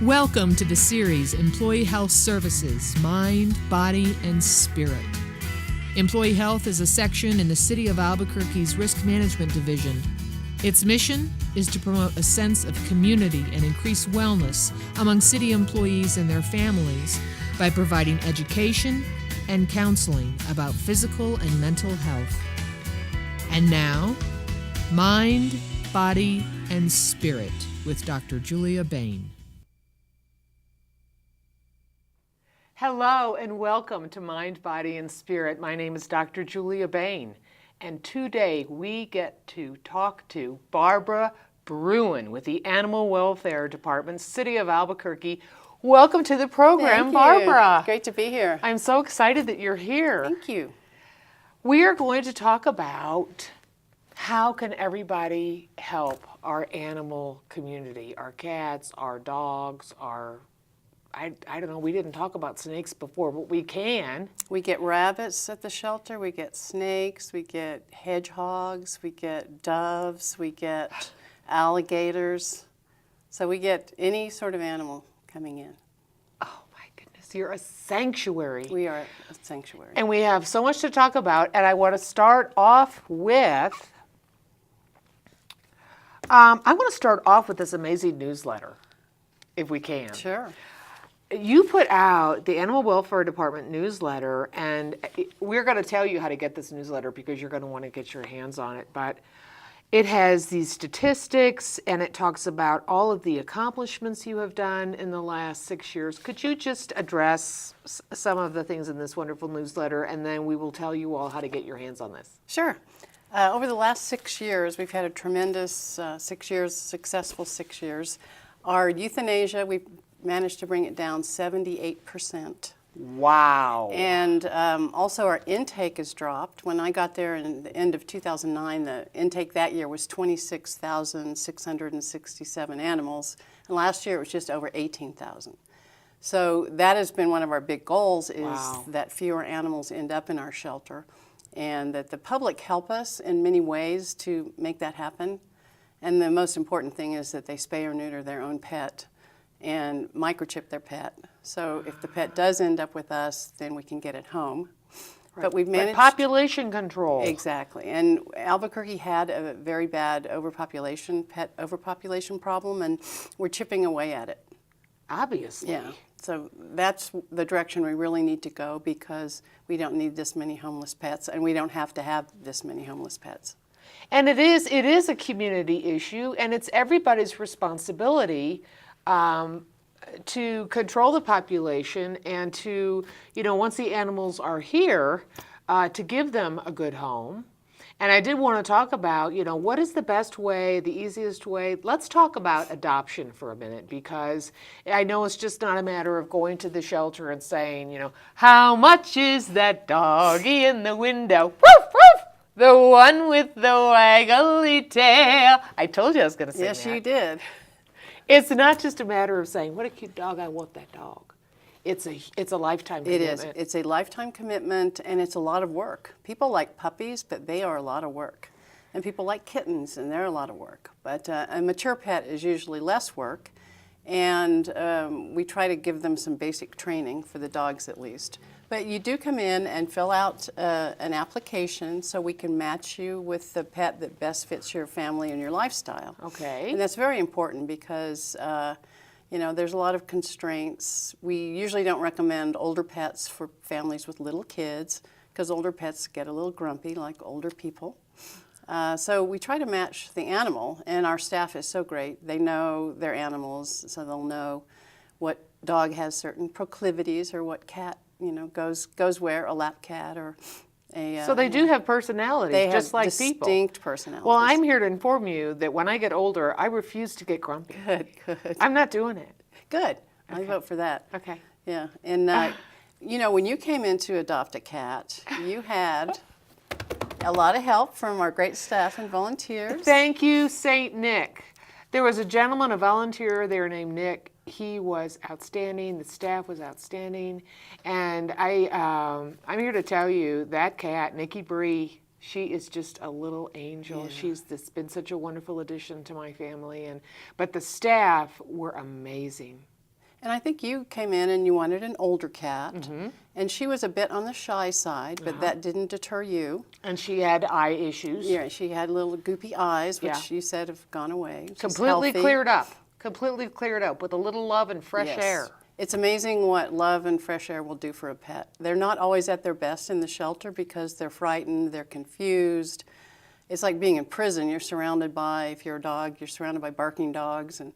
Welcome to the series Employee Health Services, Mind, Body, and Spirit. Employee Health is a section in the City of Albuquerque's Risk Management Division. Its mission is to promote a sense of community and increase wellness among city employees and their families by providing education and counseling about physical and mental health. And now, Mind, Body, and Spirit with Dr. Julia Bain. Hello and welcome to Mind, Body, and Spirit. My name is Dr. Julia Bain, and today we get to talk to Barbara Bruin with the Animal Welfare Department, City of Albuquerque. Welcome to the program, Barbara. Great to be here. I'm so excited that you're here. Thank you. We are going to talk about how can everybody help our animal community, our cats, our dogs, I don't know, we didn't talk about snakes before, but we can. We get rabbits at the shelter, we get snakes, we get hedgehogs, we get doves, we get alligators. So we get any sort of animal coming in. Oh my goodness, you're a sanctuary. We are a sanctuary. And we have so much to talk about, and I want to start off with, this amazing newsletter, if we can. Sure. You put out the Animal Welfare Department newsletter, and we're going to tell you how to get this newsletter because you're going to want to get your hands on it. But it has these statistics, and it talks about all of the accomplishments you have done in the last 6 years. Could you just address some of the things in this wonderful newsletter, and then we will tell you all how to get your hands on this? Sure. Over the last 6 years, we've had a tremendous 6 years, successful 6 years. Our euthanasia, we've managed to bring it down 78%. Wow. And also our intake has dropped. When I got there in the end of 2009, the intake that year was 26,667 animals. And last year it was just over 18,000. So that has been one of our big goals, is that fewer animals end up in our shelter, and that the public help us in many ways to make that happen. And the most important thing is that they spay or neuter their own pet and microchip their pet. So if the pet does end up with us, then we can get it home. Right. But we've managed... population control. Exactly. And Albuquerque had a very bad pet overpopulation problem, and we're chipping away at it. Obviously. Yeah. So that's the direction we really need to go, because we don't need this many homeless pets, and we don't have to have this many homeless pets. And it is a community issue, and it's everybody's responsibility to control the population and to, once the animals are here, to give them a good home. And I did want to talk about, what is the best way, the easiest way? Let's talk about adoption for a minute, because I know it's just not a matter of going to the shelter and saying, how much is that doggy in the window? Woof, woof! The one with the waggly tail. I told you I was going to say that. Yes, you did. It's not just a matter of saying, what a cute dog, I want that dog. It's a lifetime commitment. It is. It's a lifetime commitment, and it's a lot of work. People like puppies, but they are a lot of work. And people like kittens, and they're a lot of work. But a mature pet is usually less work, and we try to give them some basic training, for the dogs at least. But you do come in and fill out an application so we can match you with the pet that best fits your family and your lifestyle. Okay. And that's very important because, there's a lot of constraints. We usually don't recommend older pets for families with little kids, because older pets get a little grumpy like older people. So we try to match the animal, and our staff is so great. They know their animals, so they'll know what dog has certain proclivities, or what cat goes where, a lap cat or a... So they do have personalities, just like people. They have distinct personalities. Well, I'm here to inform you that when I get older, I refuse to get grumpy. Good. I'm not doing it. Good. Okay. I vote for that. Okay. Yeah. And, when you came in to adopt a cat, you had a lot of help from our great staff and volunteers. Thank you, St. Nick. There was a gentleman, a volunteer there named Nick. He was outstanding. The staff was outstanding. And I'm here to tell you that cat, Nikki Bree, she is just a little angel. Yeah. She's been such a wonderful addition to my family. But the staff were amazing. And I think you came in and you wanted an older cat, and she was a bit on the shy side, but that didn't deter you. And she had eye issues. Yeah, she had little goopy eyes, which Yeah. you said have gone away. She's Completely healthy. cleared up. Completely cleared up with a little love and fresh Yes. air. It's amazing what love and fresh air will do for a pet. They're not always at their best in the shelter because they're frightened, they're confused. It's like being in prison. You're surrounded by, if you're a dog, you're surrounded by barking dogs, and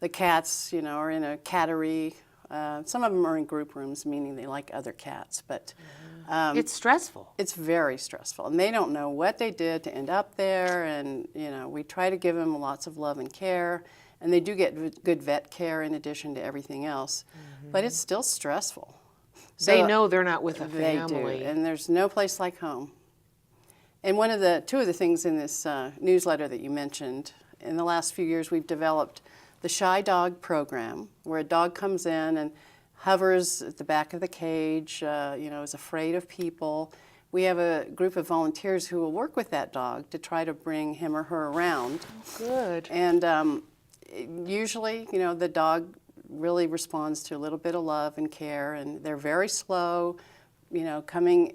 the cats, you know, are in a cattery. Some of them are in group rooms, meaning they like other cats, but It's stressful. it's very stressful, and they don't know what they did to end up there. And you know, we try to give them lots of love and care, and they do get good vet care in addition to everything else. But it's still stressful. They So know they're not with a they family. do, and there's no place like home. And two of the things in this newsletter that you mentioned, in the last few years, we've developed the Shy Dog program, where a dog comes in and hovers at the back of the cage, you know, is afraid of people. We have a group of volunteers who will work with that dog to try to bring him or her around. Good. And usually, you know, the dog really responds to a little bit of love and care, and they're very slow. You know,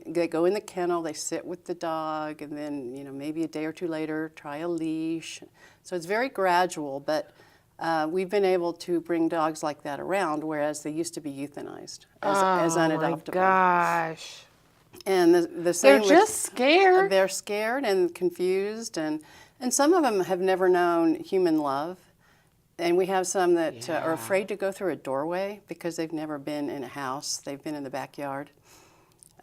they go in the kennel, they sit with the dog, and then, you know, maybe a day or two later, try a leash. So it's very gradual, but we've been able to bring dogs like that around, whereas they used to be euthanized as unadoptable. Oh my gosh. And the same They're just scared. They're scared and confused, and some of them have never known human love. And we have some that are afraid to go through a doorway because they've never been in a house. They've been in the backyard.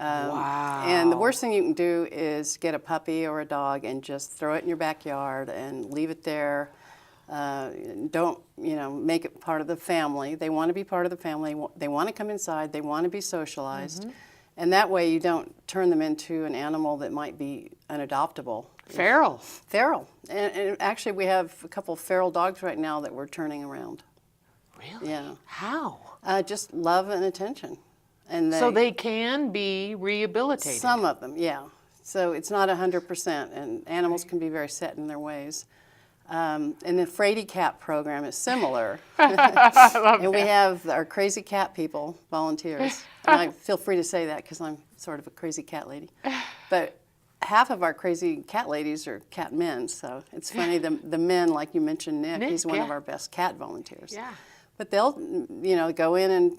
Wow. And the worst thing you can do is get a puppy or a dog and just throw it in your backyard and leave it there. Don't, you know, make it part of the family. They want to be part of the family. They want to come inside. They want to be socialized. And that way you don't turn them into an animal that might be unadoptable. Feral. Feral. And actually we have a couple of feral dogs right now that we're turning around. Really? Yeah. How? Just love and attention. And So they can be rehabilitated. some of them, yeah. So it's not 100%, and animals can be very set in their ways. And the Fraidy Cat program is similar. And we have our crazy cat people, volunteers. And I feel free to say that because I'm sort of a crazy cat lady. But half of our crazy cat ladies are cat men, so it's funny, the men, like you mentioned, Nick, he's one of our best cat volunteers. Yeah. But they'll, you know, go in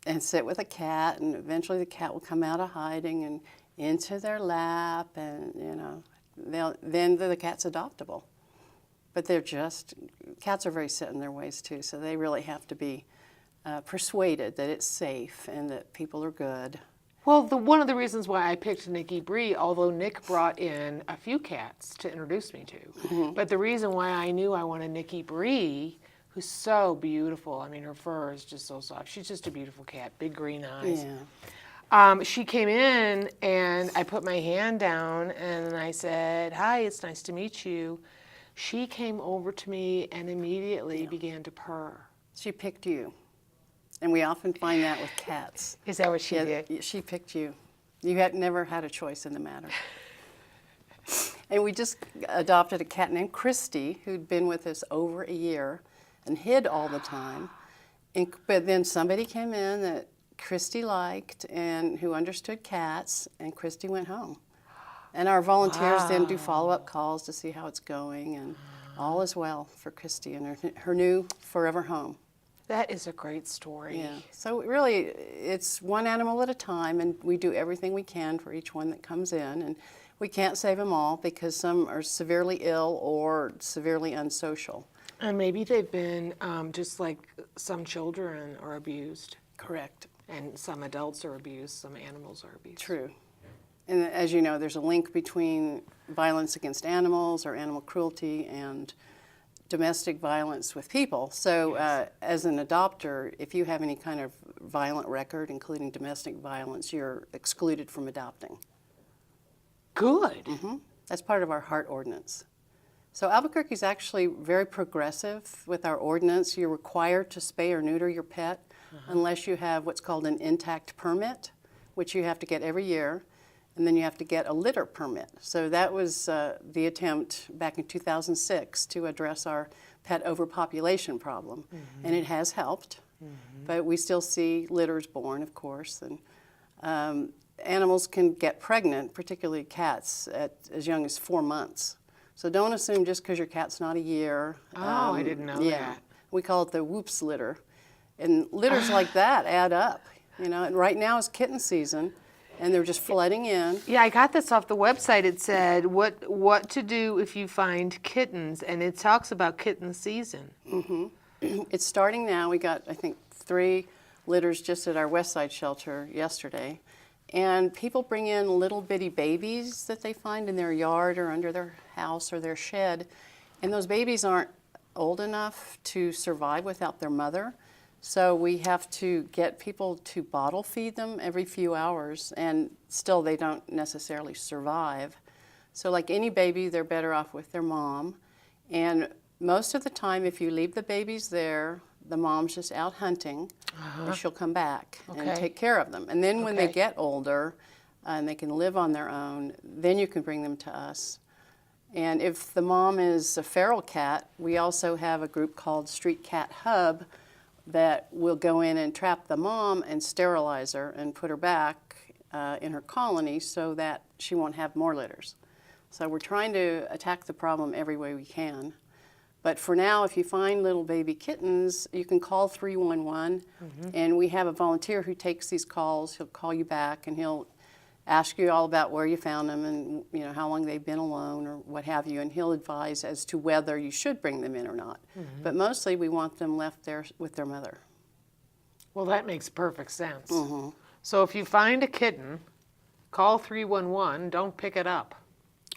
and sit with a cat, and eventually the cat will come out of hiding and into their lap, and, you know, then the cat's adoptable. But cats are very set in their ways too, so they really have to be persuaded that it's safe and that people are good. Well, one of the reasons why I picked Nikki Bree, although Nick brought in a few cats to introduce me to, but the reason why I knew I wanted Nikki Bree, who's so beautiful. I mean, her fur is just so soft. She's just a beautiful cat, big green eyes. Yeah. She came in and I put my hand down and I said, "Hi, it's nice to meet you." She came over to me and immediately began to purr. She picked you. And we often find that with cats. Is that what she Yeah, did? she picked you. You had never had a choice in the matter. And we just adopted a cat named Christy, who'd been with us over a year and hid all the time. But then somebody came in that Christy liked and who understood cats, and Christy went home. And our volunteers then do follow-up calls to see how it's going, and all is well for Christy and her new forever home. That is a great story. Yeah. So really, it's one animal at a time, and we do everything we can for each one that comes in. And we can't save them all because some are severely ill or severely unsocial. And maybe they've been, just like some children are abused. Correct. And some adults are abused, some animals are abused. True. And as you know, there's a link between violence against animals or animal cruelty and domestic violence with people. So as an adopter, if you have any kind of violent record, including domestic violence, you're excluded from adopting. Good. That's part of our HEART ordinance. So Albuquerque is actually very progressive with our ordinance. You're required to spay or neuter your pet unless you have what's called an intact permit, which you have to get every year. And then you have to get a litter permit. So that was the attempt back in 2006 to address our pet overpopulation problem. And it has helped. But we still see litters born, of course, and animals can get pregnant, particularly cats, at as young as 4 months. So don't assume just because your cat's not a year. Oh, I didn't know that. We call it the whoops litter. And litters like that add up, you know. And right now is kitten season, and they're just flooding in. Yeah, I got this off the website. It said what to do if you find kittens, and it talks about kitten season. It's starting now. We got, I think, 3 litters just at our West Side shelter yesterday. And people bring in little bitty babies that they find in their yard or under their house or their shed. And those babies aren't old enough to survive without their mother. So we have to get people to bottle feed them every few hours, and still they don't necessarily survive. So like any baby, they're better off with their mom. And most of the time, if you leave the babies there, the mom's just out hunting, and she'll come back and take care of them. And then when they get older and they can live on their own, then you can bring them to us. And if the mom is a feral cat, we also have a group called Street Cat Hub that will go in and trap the mom and sterilize her and put her back in her colony so that she won't have more litters. So we're trying to attack the problem every way we can. But for now, if you find little baby kittens, you can call 311, and we have a volunteer who takes these calls. He'll call you back, and he'll ask you all about where you found them and, you know, how long they've been alone or what have you, and he'll advise as to whether you should bring them in or not. But mostly we want them left there with their mother. Well, that makes perfect sense. So if you find a kitten, call 311, don't pick it up.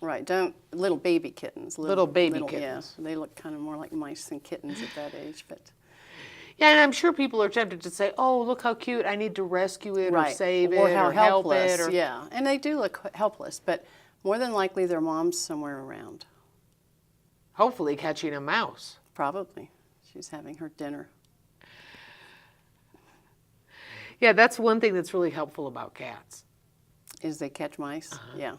Right, little baby kittens. Little baby kittens. Yeah, they look kind of more like mice than kittens at that age, but... Yeah, and I'm sure people are tempted to say, oh, look how cute, I need to rescue it or save it or how help helpless. it. Yeah, and they do look helpless, but more than likely their mom's somewhere around. Hopefully catching a mouse. Probably. She's having her dinner. Yeah, that's one thing that's really helpful about cats. Is they catch mice? Yeah.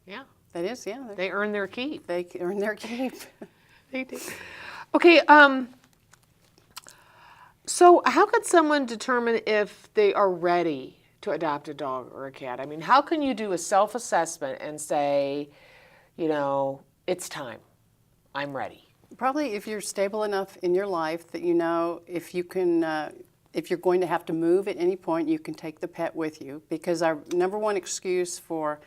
Yeah. That is, yeah. They earn their keep. They earn their keep. They do. Okay, so how could someone determine if they are ready to adopt a dog or a cat? I mean, how can you do a self-assessment and say, you know, it's time, I'm ready? Probably if you're stable enough in your life that you know if you can, if you're going to have to move at any point, you can take the pet with you. Because our number one excuse for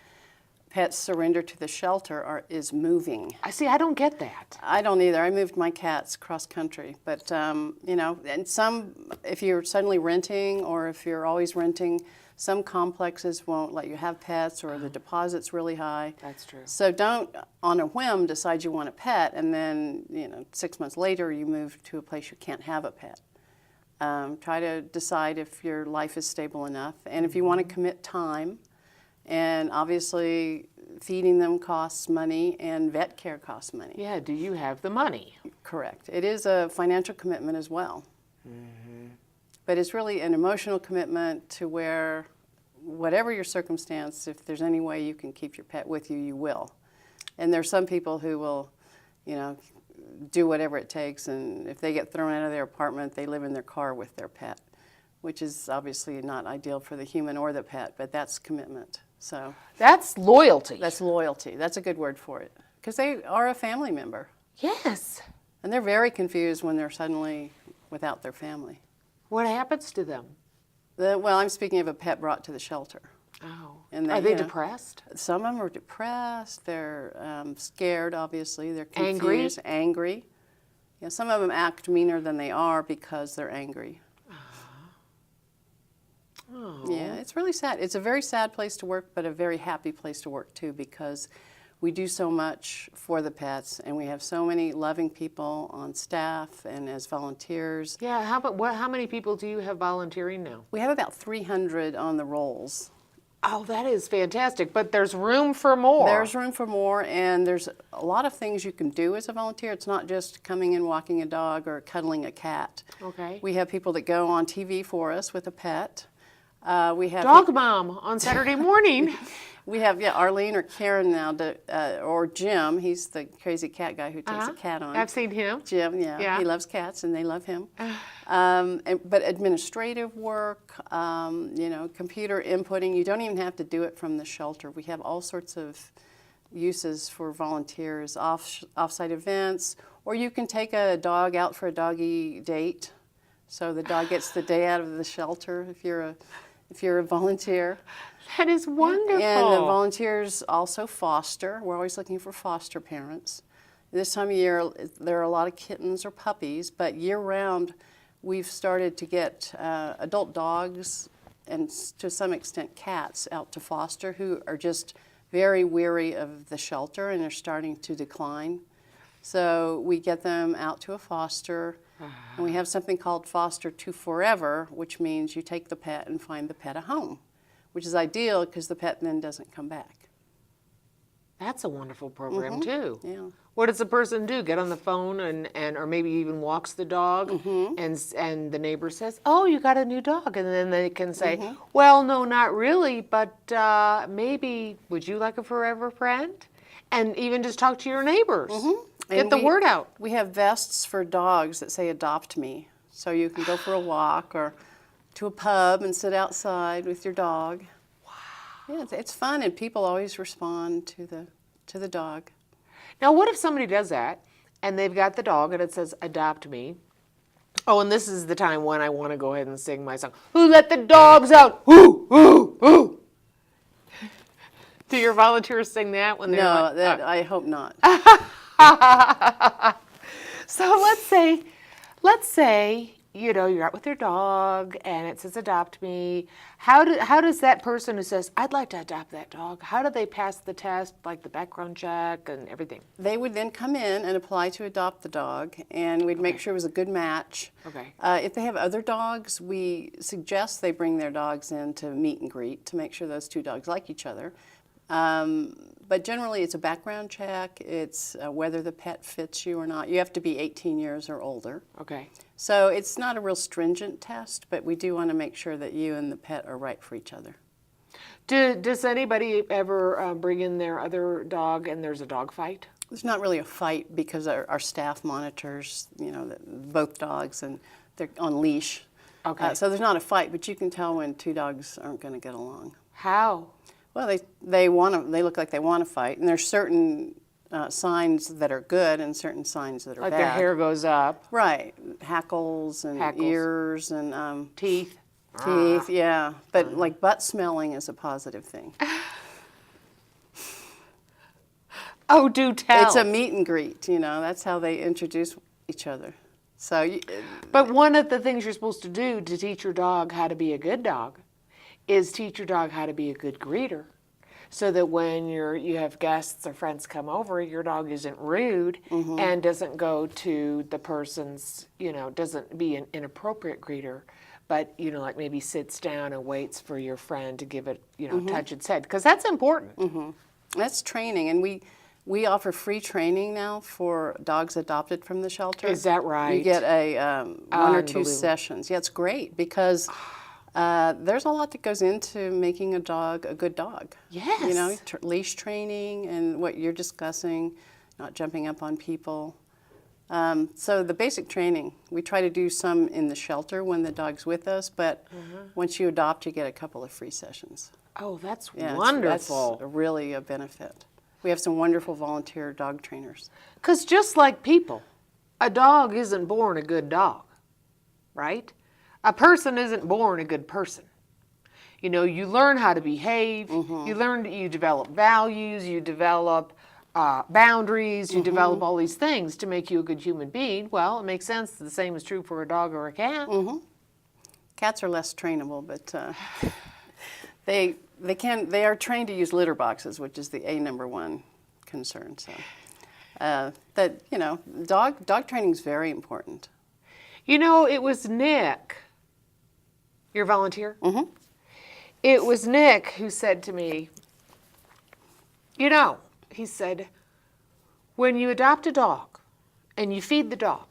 pets surrender to the shelter is moving. I don't get that. I don't either. I moved my cats cross country, but you know, and if you're suddenly renting or if you're always renting, some complexes won't let you have pets or the deposit's really high. That's true. So don't, on a whim, decide you want a pet and then, you know, 6 months later you move to a place you can't have a pet. Try to decide if your life is stable enough and if you want to commit time. And obviously, feeding them costs money and vet care costs money. Yeah, do you have the money? Correct. It is a financial commitment as well. But it's really an emotional commitment to where, whatever your circumstance, if there's any way you can keep your pet with you, you will. And there's some people who will, you know, do whatever it takes, and if they get thrown out of their apartment, they live in their car with their pet, which is obviously not ideal for the human or the pet, but that's commitment. So that's loyalty. That's loyalty. That's a good word for it. Because they are a family member. Yes. And they're very confused when they're suddenly without their family. What happens to them? Well, I'm speaking of a pet brought to the shelter. Oh. And Are they depressed? Some of them are depressed. They're scared, obviously. They're confused. Angry. Yeah, some of them act meaner than they are because they're angry. Oh. Yeah, it's really sad. It's a very sad place to work, but a very happy place to work too, because we do so much for the pets, and we have so many loving people on staff and as volunteers. Yeah, how many people do you have volunteering now? We have about 300 on the rolls. Oh, that is fantastic, but there's room for more. There's room for more, and there's a lot of things you can do as a volunteer. It's not just coming and walking a dog or cuddling a cat. Okay. We have people that go on TV for us with a pet. We have Dog Mom on Saturday morning. We have, Arlene or Karen now, or Jim. He's the crazy cat guy who takes a cat on. I've seen him. Jim, Yeah. He loves cats and they love him. But administrative work, computer inputting, you don't even have to do it from the shelter. We have all sorts of uses for volunteers, off-site events, or you can take a dog out for a doggy date. So the dog gets the day out of the shelter if you're a volunteer. That is wonderful. And the volunteers also foster. We're always looking for foster parents. This time of year, there are a lot of kittens or puppies, but year-round, we've started to get adult dogs and to some extent cats out to foster who are just very weary of the shelter and are starting to decline. So we get them out to a foster, and we have something called Foster to Forever, which means you take the pet and find the pet a home, which is ideal because the pet then doesn't come back. That's a wonderful program too. Yeah. What does the person do? Get on the phone and or maybe even walks the dog, and the neighbor says, "Oh, you got a new dog," and then they can say, "Well, no, not really, but maybe would you like a forever friend?" And even just talk to your neighbors. Get the word out. We have vests for dogs that say "Adopt Me," so you can go for a walk or to a pub and sit outside with your dog. Wow. Yeah, it's fun, and people always respond to the dog. Now, what if somebody does that, and they've got the dog, and it says, "Adopt me"? Oh, and this is the time when I want to go ahead and sing my song. Who let the dogs out? Who, who, who? Do your volunteers sing that when they're No, I hope not. So let's say, you're out with your dog and it says "Adopt me." How does that person who says, "I'd like to adopt that dog," how do they pass the test, like the background check and everything? They would then come in and apply to adopt the dog, and we'd make sure it was a good match. Okay. If they have other dogs, we suggest they bring their dogs in to meet and greet to make sure those two dogs like each other. But generally, it's a background check. It's whether the pet fits you or not. You have to be 18 years or older. Okay. So it's not a real stringent test, but we do want to make sure that you and the pet are right for each other. Does anybody ever bring in their other dog and there's a dog fight? It's not really a fight because our staff monitors, both dogs, and they're on leash. Okay. So there's not a fight, but you can tell when two dogs aren't going to get along. How? Well, they look like they want to fight, and there's certain signs that are good and certain signs that are Like bad. their hair goes up. Right, hackles and ears and Teeth. teeth. Yeah, but like butt smelling is a positive thing. Oh, do tell. It's a meet and greet. That's how they introduce each other. So. But one of the things you're supposed to do to teach your dog how to be a good dog is teach your dog how to be a good greeter, so that when you have guests or friends come over, your dog isn't rude and doesn't go to the person's, doesn't be an inappropriate greeter, but, like maybe sits down and waits for your friend to give it, touch its head, because that's important. That's training, and we offer free training now for dogs adopted from the shelter. Is that right? You get a 1 or 2 sessions. Yeah, it's great because there's a lot that goes into making a dog a good dog. Yes. Leash training and what you're discussing, not jumping up on people. So the basic training, we try to do some in the shelter when the dog's with us, but once you adopt, you get a couple of free sessions. Oh, that's Yeah, wonderful. That's really a benefit. We have some wonderful volunteer dog trainers. Because just like people, a dog isn't born a good dog, right? A person isn't born a good person. You learn how to behave, you develop values, you develop boundaries, you develop all these things to make you a good human being. Well, it makes sense. The same is true for a dog or a cat. Cats are less trainable, but they are trained to use litter boxes, which is the #1 concern. So dog training is very important. It was Nick, your volunteer. It was Nick who said to me, he said, when you adopt a dog and you feed the dog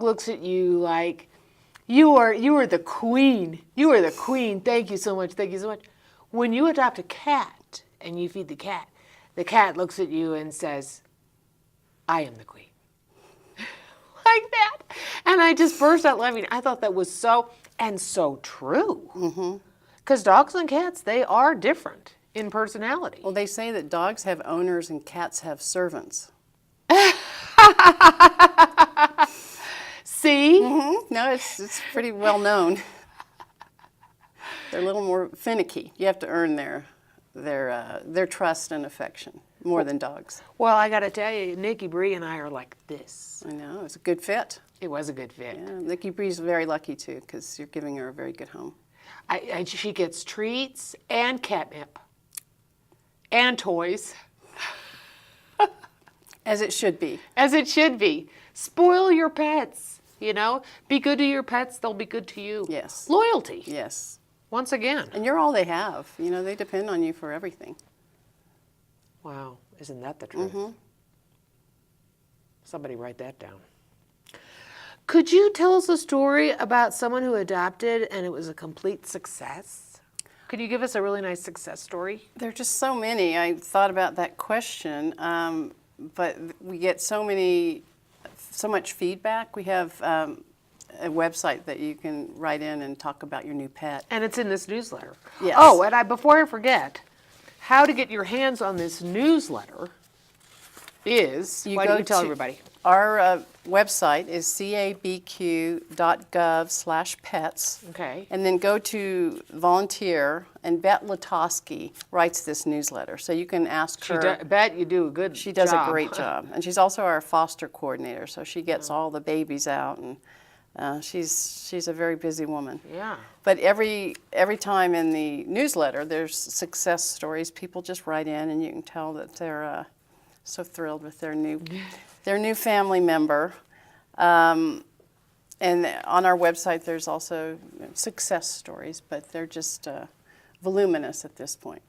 looks at you like, you are the queen. You are the queen. Thank you so much. Thank you so much. When you adopt a cat and you feed the cat looks at you and says, I am the queen. Like that. And I just burst out laughing. I thought that was so true. Because dogs and cats, they are different in personality. Well, they say that dogs have owners and cats have servants. See? No, it's pretty well known. They're a little more finicky. You have to earn their trust and affection more than dogs. Well, I got to tell you, Nikki Bree and I are like this. I know, it's a good fit. It was a good fit. Yeah, Nikki Bree's very lucky too, because you're giving her a very good home. She gets treats and catnip and toys. As it should be. As it should be. Spoil your pets, you know? Be good to your pets, they'll be good to you. Yes. Loyalty. Yes. Once again. And you're all they have. You know, they depend on you for everything. Wow, isn't that the truth? Somebody write that down. Could you tell us a story about someone who adopted and it was a complete success? Could you give us a really nice success story? There are just so many. I thought about that question, but we get so much feedback. We have a website that you can write in and talk about your new pet. And it's in this newsletter. Yes. Oh, and before I forget, how to get your hands on this newsletter is, why don't you tell everybody? Our website is cabq.gov/pets. Okay. And then go to volunteer, and Bet Latosky writes this newsletter. So you can ask her. Bet you do a good job. She does a great job. And she's also our foster coordinator, so she gets all the babies out, and she's a very busy woman. Yeah. But every time in the newsletter, there's success stories. People just write in, and you can tell that they're so thrilled with their new family member. And on our website, there's also success stories, but they're just voluminous at this point.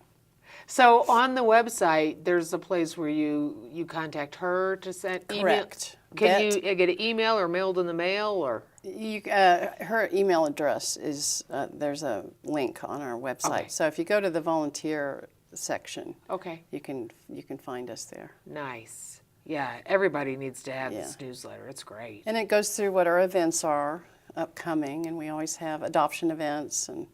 So on the website, there's a place where you contact her to send email. Correct. Can you get an email or mailed in the mail or? Her email address is there's a link on our website. Okay. So if you go to the volunteer section, Okay. you can find us there. Nice. Yeah, everybody needs to have this Yeah. newsletter. It's great. And it goes through what our events are upcoming, and we always have adoption events and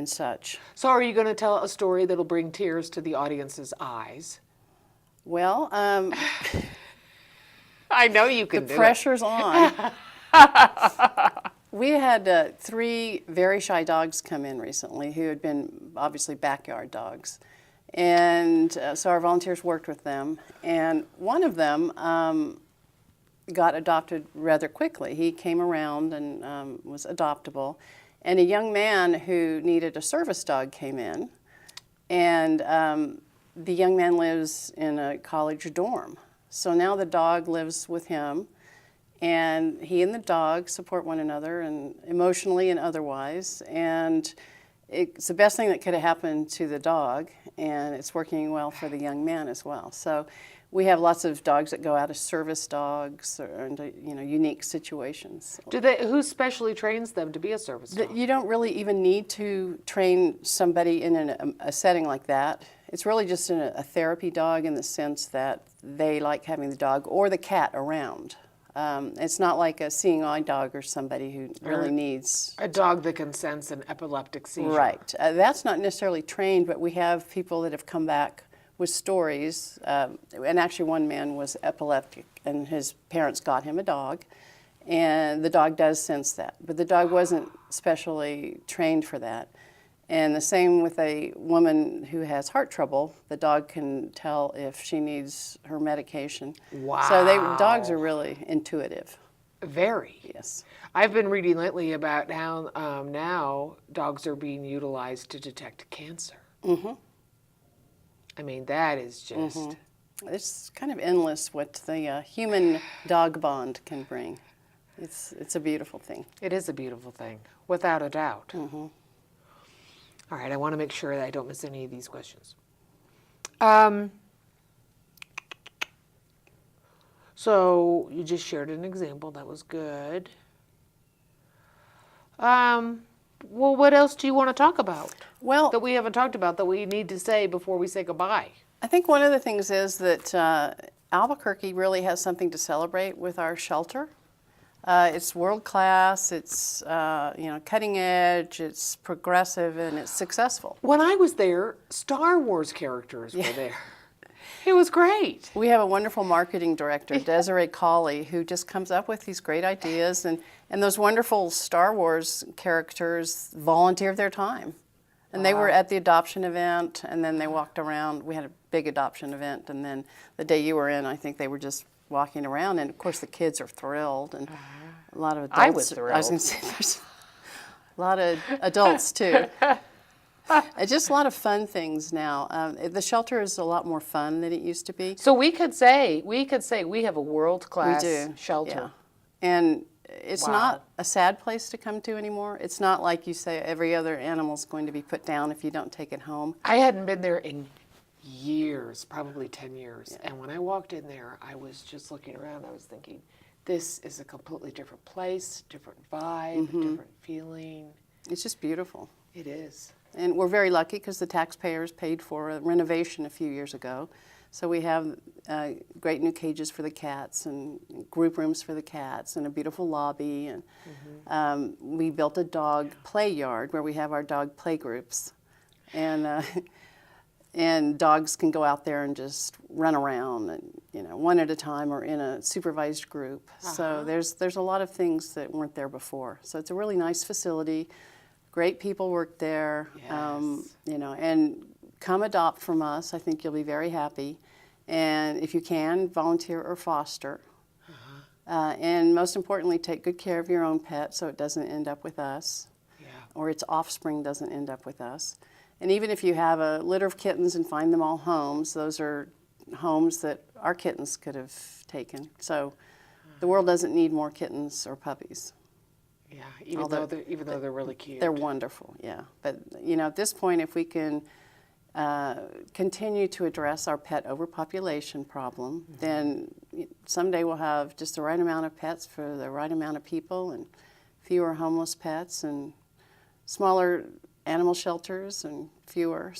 such. So are you going to tell a story that'll bring tears to the audience's eyes? Well, I know you can the pressure's on. We had 3 very shy dogs come in recently who had been obviously backyard dogs. And so our volunteers worked with them. And one of them got adopted rather quickly. He came around and was adoptable. And a young man who needed a service dog came in. And the young man lives in a college dorm. So now the dog lives with him. And he and the dog support one another, and emotionally and otherwise. And it's the best thing that could have happened to the dog, and it's working well for the young man as well. So we have lots of dogs that go out as service dogs or into unique situations. Who specially trains them to be a service dog? You don't really even need to train somebody in a setting like that. It's really just a therapy dog in the sense that they like having the dog or the cat around. It's not like a seeing eye dog or somebody who really needs a dog that can sense an epileptic seizure. Right. That's not necessarily trained, but we have people that have come back with stories. And actually one man was epileptic, and his parents got him a dog. And the dog does sense that. But the dog wasn't specially trained for that. And the same with a woman who has heart trouble. The dog can tell if she needs her medication. Wow. So dogs are really intuitive. Very. Yes. I've been reading lately about how now dogs are being utilized to detect cancer. Mm-hmm. I mean, that is just... It's kind of endless what the human-dog bond can bring. It's a beautiful thing. It is a beautiful thing, without a doubt. All right, I want to make sure that I don't miss any of these questions. So you just shared an example. That was good. Well, what else do you want to talk about Well, that we haven't talked about that we need to say before we say goodbye? I think one of the things is that Albuquerque really has something to celebrate with our shelter. It's world class, it's cutting edge, it's progressive, and it's successful. When I was there, Star Wars characters were there. It was great. We have a wonderful marketing director, Desiree Cawley, who just comes up with these great ideas, and those wonderful Star Wars characters volunteered their time. And they were at the adoption event, and then they walked around. We had a big adoption event, and then the day you were in, I think they were just walking around, and of course the kids are thrilled, and a lot of adults. I was thrilled. I was going to say there's a lot of adults too. It's just a lot of fun things now. The shelter is a lot more fun than it used to be. So we could say we have a world-class We do, shelter. yeah. And it's Wow. not a sad place to come to anymore. It's not like you say every other animal's going to be put down if you don't take it home. I hadn't been there in years, probably 10 years. And when I walked in there, I was just looking around. I was thinking, this is a completely different place, different vibe, different feeling. It's just beautiful. It is. And we're very lucky because the taxpayers paid for a renovation a few years ago. So we have great new cages for the cats and group rooms for the cats and a beautiful lobby. And we built a dog play yard where we have our dog play groups. And dogs can go out there and just run around, and one at a time or in a supervised group. So there's a lot of things that weren't there before. So it's a really nice facility. Great people work there. Yes. And come adopt from us. I think you'll be very happy. And if you can, volunteer or foster. And most importantly, take good care of your own pet so it doesn't end up with us, or its offspring doesn't end up with us. And even if you have a litter of kittens and find them all homes, those are homes that our kittens could have taken. So the world doesn't need more kittens or puppies. Yeah, even though they're really cute. They're wonderful, yeah. But at this point, if we can continue to address our pet overpopulation problem, then someday we'll have just the right amount of pets for the right amount of people, and fewer homeless pets, and smaller animal shelters, and fewer.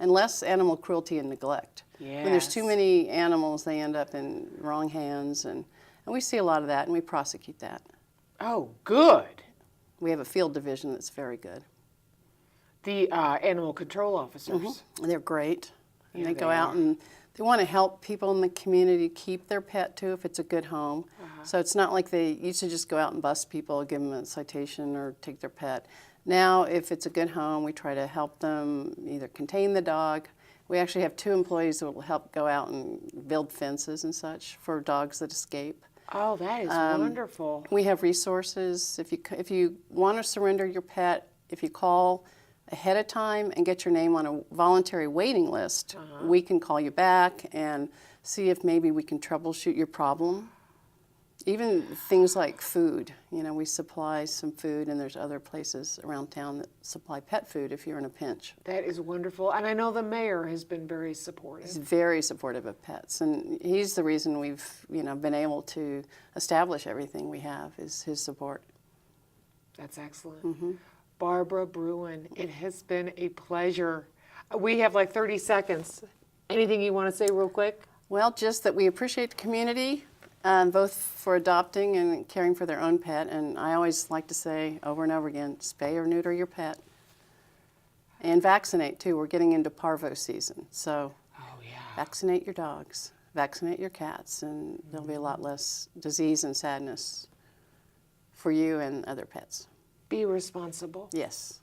And less animal cruelty and neglect. Yes. When there's too many animals, they end up in wrong hands, and we see a lot of that, and we prosecute that. Oh, good. We have a field division that's very good. The animal control officers. They're great. And Yeah, they go they out are. and they want to help people in the community keep their pet too if it's a good home. So it's not like they used to just go out and bust people, give them a citation or take their pet. Now, if it's a good home, we try to help them either contain the dog. We actually have 2 employees that will help go out and build fences and such for dogs that escape. Oh, that is wonderful. We have resources. If you want to surrender your pet, if you call ahead of time and get your name on a voluntary waiting list, we can call you back and see if maybe we can troubleshoot your problem. Even things like food. We supply some food, and there's other places around town that supply pet food if you're in a pinch. That is wonderful. And I know the mayor has been very supportive. He's very supportive of pets, and he's the reason we've been able to establish everything we have is his support. That's excellent. Barbara Bruin, it has been a pleasure. We have like 30 seconds. Anything you want to say real quick? Well, just that we appreciate the community, both for adopting and caring for their own pet. And I always like to say over and over again, spay or neuter your pet. And vaccinate too. We're getting into parvo season. So vaccinate your dogs, vaccinate your cats, and there'll be a lot less disease and sadness for you and other pets. Be responsible. Yes,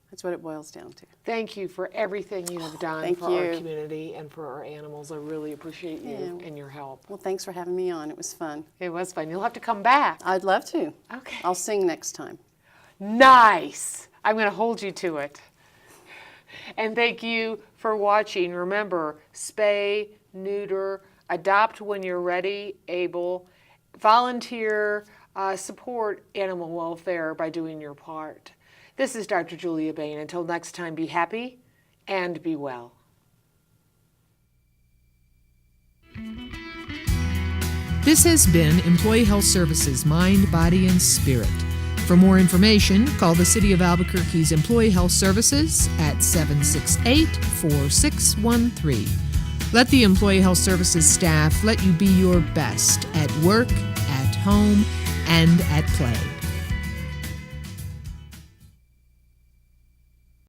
that's what it boils down to. Thank you for everything you have done Thank for our you. community and for our animals. I really appreciate you and your help. Well, thanks for having me on. It was fun. It was fun. You'll have to come back. I'd love to. Okay. I'll sing next time. Nice. I'm going to hold you to it. And thank you for watching. Remember, spay, neuter, adopt when you're ready, able, volunteer, support animal welfare by doing your part. This is Dr. Julia Bain. Until next time, be happy and be well. This has been Employee Health Services Mind, Body, and Spirit. For more information, call the City of Albuquerque's Employee Health Services at 768-4613. Let the Employee Health Services staff let you be your best at work, at home, and at play.